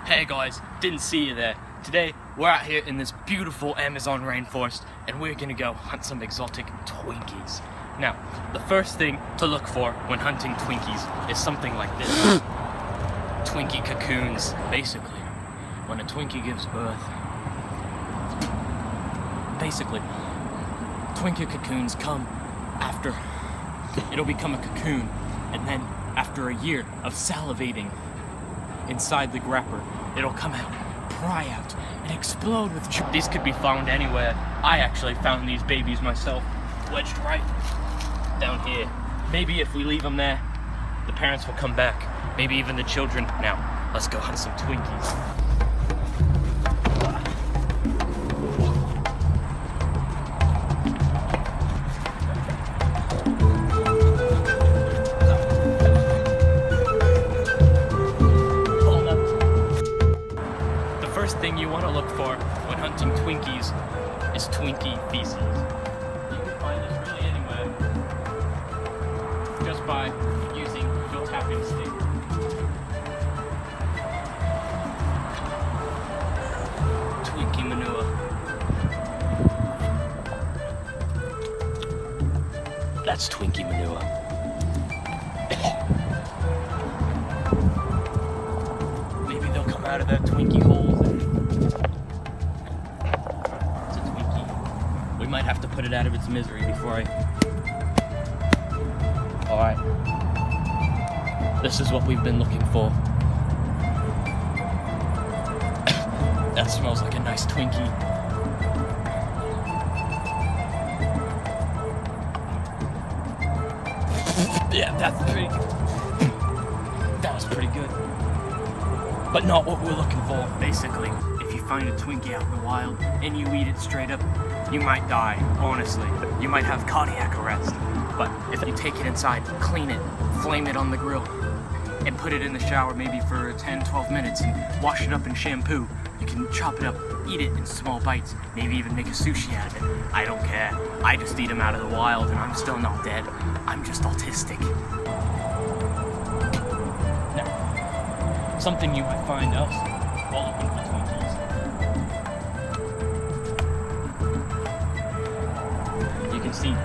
Hey guys, didn't see you there. Today, we're out here in this beautiful Amazon rainforest, and we're gonna go hunt some exotic Twinkies. Now, the first thing to look for when hunting Twinkies is something like this. Twinkie cocoons. Basically, when a Twinkie gives birth, Twinkie cocoons come after, it'll become a cocoon, and then after a year of salivating inside the grapper, it'll come out, pry out, and explode with joy. These could be found anywhere. I actually found these babies myself, wedged right down here. Maybe if we leave them there, the parents will come back. Maybe even the children. Now, let's go hunt some Twinkies. First thing you want to look for when hunting Twinkies is Twinkie feces. You can find this really anywhere just by using your tapping stick. Twinkie manure. That's Twinkie manure. Maybe they'll come out of their Twinkie holes. We might have to put it out of its misery before I... Alright. This is what we've been looking for. That smells like a nice Twinkie. Yeah, that's pretty good. That was pretty good. But not what we're looking for, basically. If you find a Twinkie out in the wild and you eat it straight up, you might die, honestly. You might have cardiac arrest. But if you take it inside, clean it, flame it on the grill, and put it in the shower maybe for 10-12 minutes and wash it up in shampoo, you can chop it up, eat it in small bites, maybe even make a sushi out of it. I don't care. I just eat them out of the wild and I'm still not dead. I'm just autistic. Now, something you might find else while looking for Twinkies. You can see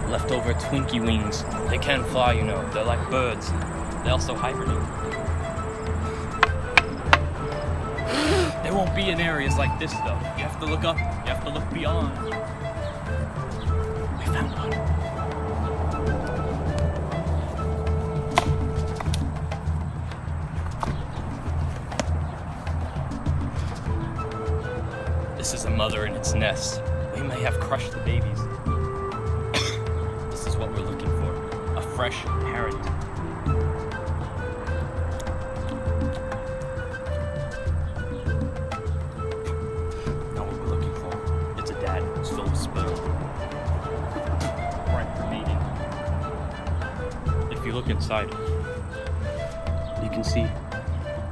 leftover Twinkie wings. They can fly, you know. They're like birds. They also hibernate. They won't be in areas like this, though. You have to look up. You have to look beyond. We found one. This is a mother in its nest. We may have crushed the babies. This is what we're looking for. A fresh parent. Not what we're looking for. It's a dad who's filled with sperm. Right for mating. If you look inside, you can see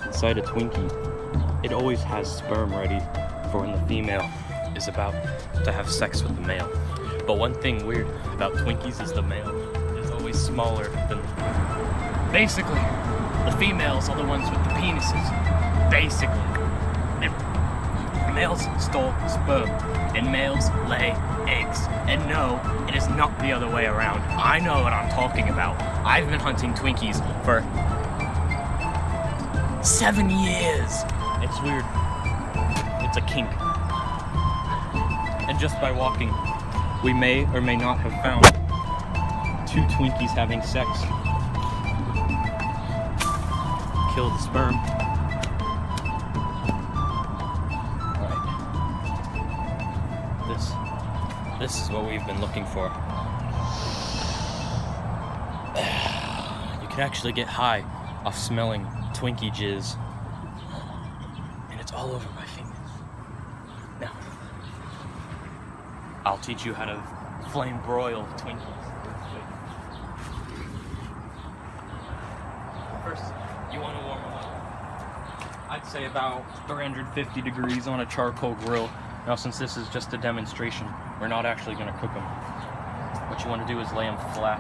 inside a Twinkie, it always has sperm ready for when the female is about to have sex with the male. But one thing weird about Twinkies is the male is always smaller than the female. Basically, the females are the ones with the penises. Basically. Males store sperm, and males lay eggs. And no, it is not the other way around. I know what I'm talking about. I've been hunting Twinkies for 7 years. It's weird. It's a kink. And just by walking, we may or may not have found 2 Twinkies having sex. Kill the sperm. Alright. This is what we've been looking for. You can actually get high off smelling Twinkie jizz. And it's all over my fingers. Now, I'll teach you how to flame broil Twinkies. First, you want to warm them up. I'd say about 350 degrees on a charcoal grill. Now, since this is just a demonstration, we're not actually going to cook them. What you want to do is lay them flat,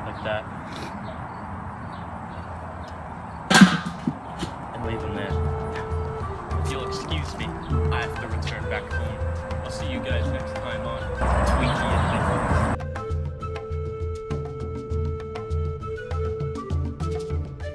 like that. leave him there. If you'll excuse me, I have to return back home.